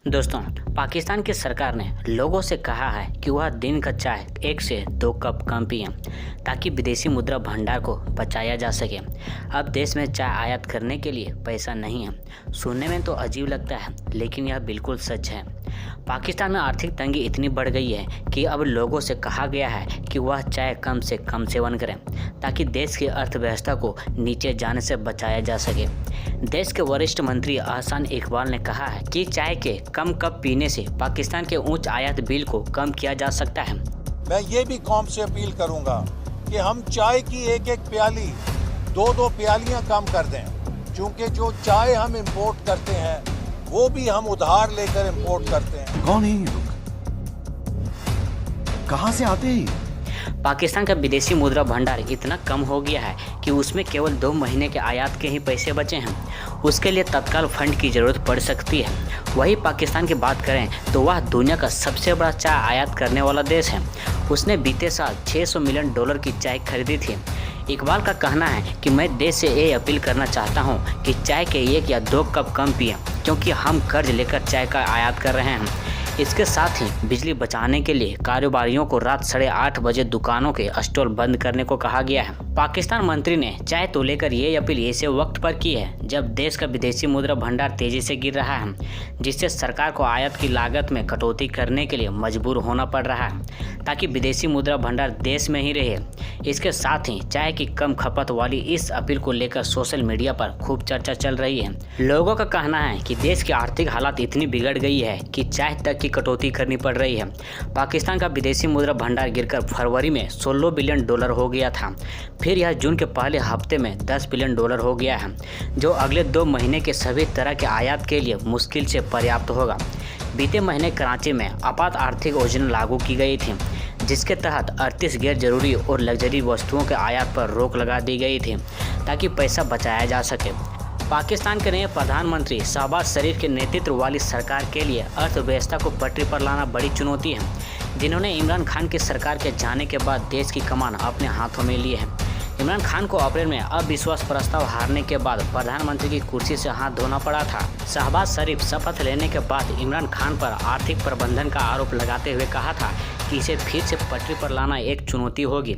दोस्तों, पाकिस्तान की सरकार ने लोगों से कहा है कि वह दिन का चाय 1 से 2 कप कम पिएं ताकि विदेशी मुद्रा भंडार को बचाया जा सके। अब देश में चाय आयात करने के लिए पैसा नहीं है। सुनने में तो अजीब लगता है, लेकिन यह बिल्कुल सच है। पाकिस्तान में आर्थिक तंगी इतनी बढ़ गई है कि अब लोगों से कहा गया है कि वह चाय कम से कम सेवन करें ताकि देश की अर्थव्यवस्था को नीचे जाने से बचाया जा सके। देश के वरिष्ठ मंत्री अहसान इकबाल ने कहा है कि चाय के कम कप पीने से पाकिस्तान के उच्च आयात बिल को कम किया जा सकता है। मैं ये भी कौम से अपील करूंगा कि हम चाय की एक एक प्याली 2-2 प्यालियां कम कर दें, क्योंकि जो चाय हम इंपोर्ट करते हैं वो भी हम उधार लेकर इंपोर्ट करते हैं। कौन है ये लोग? कहां से आते हैं? पाकिस्तान का विदेशी मुद्रा भंडार इतना कम हो गया है कि उसमें केवल 2 महीने के आयात के ही पैसे बचे हैं। उसके लिए तत्काल फंड की ज़रूरत पड़ सकती है। वही पाकिस्तान की बात करें तो वह दुनिया का सबसे बड़ा चाय आयात करने वाला देश है। उसने बीते साल $600 मिलियन की चाय खरीदी थी। इकबाल का कहना है कि मैं देश से ये अपील करना चाहता हूँ कि चाय के 1 या 2 कप कम पिएं, क्योंकि हम कर्ज लेकर चाय का आयात कर रहे हैं। इसके साथ ही बिजली बचाने के लिए कारोबारियों को रात 8:30 बजे दुकानों के स्टॉल बंद करने को कहा गया है। पाकिस्तान मंत्री ने चाय तो लेकर ये अपील ऐसे वक्त पर की है जब देश का विदेशी मुद्रा भंडार तेजी से गिर रहा है, जिससे सरकार को आयात की लागत में कटौती करने के लिए मजबूर होना पड़ रहा है ताकि विदेशी मुद्रा भंडार देश में ही रहे। इसके साथ ही चाय की कम खपत वाली इस अपील को लेकर सोशल मीडिया पर खूब चर्चा चल रही है। लोगों का कहना है कि देश की आर्थिक हालत इतनी बिगड़ गई है कि चाय तक की कटौती करनी पड़ रही है। पाकिस्तान का विदेशी मुद्रा भंडार गिरकर फरवरी में $16 बिलियन हो गया था। फिर यह जून के पहले हफ्ते में $10 बिलियन हो गया है, जो अगले 2 महीने के सभी तरह के आयात के लिए मुश्किल से पर्याप्त होगा। बीते महीने कराची में आपात आर्थिक योजना लागू की गई थी, जिसके तहत 38 गैर जरूरी और लग्जरी वस्तुओं के आयात पर रोक लगा दी गई थी ताकि पैसा बचाया जा सके। पाकिस्तान के नए प्रधानमंत्री शहबाज शरीफ के नेतृत्व वाली सरकार के लिए अर्थव्यवस्था को पटरी पर लाना बड़ी चुनौती है, जिन्होंने इमरान खान की सरकार के जाने के बाद देश की कमान अपने हाथों में ली है। इमरान खान को अप्रैल में अविश्वास प्रस्ताव हारने के बाद प्रधानमंत्री की कुर्सी से हाथ धोना पड़ा था। शहबाज शरीफ शपथ लेने के बाद इमरान खान पर आर्थिक प्रबंधन का आरोप लगाते हुए कहा था कि इसे फिर से पटरी पर लाना एक चुनौती होगी।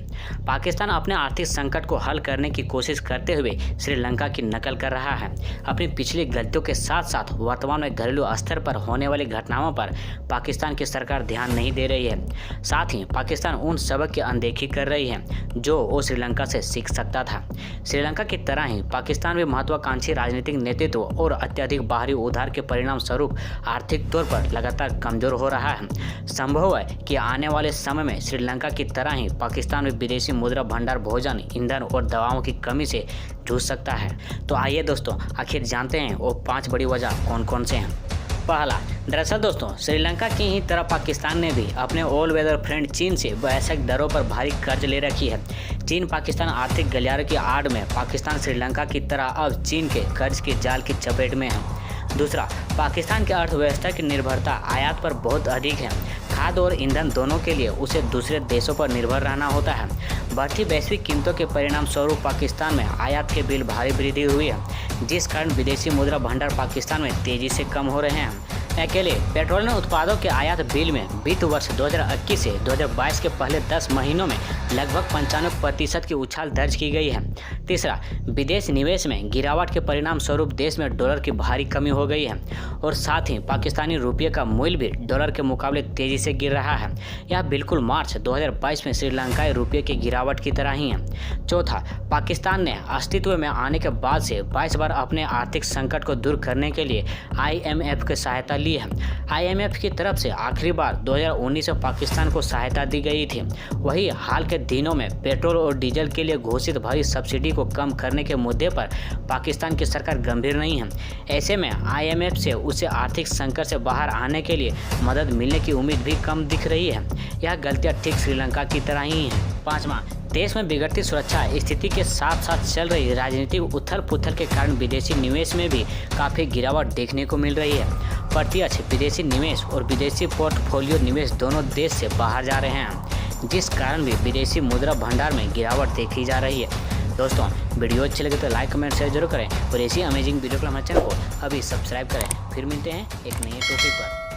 पाकिस्तान अपने आर्थिक संकट को हल करने की कोशिश करते हुए श्रीलंका की नकल कर रहा है। अपनी पिछली गलतियों के साथ साथ वर्तमान में घरेलू स्तर पर होने वाली घटनाओं पर पाकिस्तान की सरकार ध्यान नहीं दे रही है। साथ ही पाकिस्तान उन सबक की अनदेखी कर रही है जो वो श्रीलंका से सीख सकता था। श्रीलंका की तरह ही पाकिस्तान भी महत्वाकांक्षी राजनीतिक नेतृत्व और अत्यधिक बाहरी उधार के परिणाम स्वरूप आर्थिक तौर पर लगातार कमजोर हो रहा है। संभव है कि आने वाले समय में श्रीलंका की तरह ही पाकिस्तान में विदेशी मुद्रा भंडार भोजन, ईंधन और दवाओं की कमी से जूझ सकता है। तो आइए दोस्तों, आखिर जानते हैं वो 5 बड़ी वजह कौन कौन से हैं। पहला, दरअसल दोस्तों श्रीलंका की ही तरह पाकिस्तान ने भी अपने ऑल वेदर फ्रेंड चीन से वैश्विक दरों पर भारी कर्ज ले रखी है। चीन पाकिस्तान आर्थिक गलियारे की आड़ में पाकिस्तान श्रीलंका की तरह अब चीन के कर्ज के जाल की चपेट में है। दूसरा, पाकिस्तान की अर्थव्यवस्था की निर्भरता आयात पर बहुत अधिक है। खाद्य और ईंधन दोनों के लिए उसे दूसरे देशों पर निर्भर रहना होता है। बढ़ती वैश्विक कीमतों के परिणाम स्वरूप पाकिस्तान में आयात के बिल भारी वृद्धि हुई है, जिस कारण विदेशी मुद्रा भंडार पाकिस्तान में तेजी से कम हो रहे हैं। अकेले पेट्रोलियम उत्पादों के आयात बिल में वित्त वर्ष 2021 से 2022 के पहले 10 महीनों में लगभग 95% की उछाल दर्ज की गई है। तीसरा, विदेश निवेश में गिरावट के परिणाम स्वरूप देश में डॉलर की भारी कमी हो गई है और साथ ही पाकिस्तानी रुपये का मूल्य भी डॉलर के मुकाबले तेजी से गिर रहा है। यह बिल्कुल मार्च 2022 में श्रीलंकाई रुपये की गिरावट की तरह ही है। चौथा, पाकिस्तान ने अस्तित्व में आने के बाद से 22 बार अपने आर्थिक संकट को दूर करने के लिए IMF की सहायता ली है। IMF की तरफ से आखिरी बार 2019 में पाकिस्तान को सहायता दी गई थी। वही हाल के दिनों में पेट्रोल और डीजल के लिए घोषित भारी सब्सिडी को कम करने के मुद्दे पर पाकिस्तान की सरकार गंभीर नहीं है। ऐसे में IMF से उसे आर्थिक संकट से बाहर आने के लिए मदद मिलने की उम्मीद भी कम दिख रही है। यह गलतियां ठीक श्रीलंका की तरह ही हैं। पाँचवां, देश में बिगड़ती सुरक्षा स्थिति के साथ साथ चल रही राजनीतिक उथल पुथल के कारण विदेशी निवेश में भी काफ़ी गिरावट देखने को मिल रही है। प्रत्यक्ष विदेशी निवेश और विदेशी पोर्टफोलियो निवेश दोनों देश से बाहर जा रहे हैं, जिस कारण भी विदेशी मुद्रा भंडार में गिरावट देखी जा रही है। दोस्तों वीडियो अच्छी लगे तो लाइक कमेंट शेयर जरूर करें और ऐसी अमेजिंग वीडियो के लिए हमारे चैनल को अभी सब्सक्राइब करें। फिर मिलते हैं एक नए टॉपिक पर।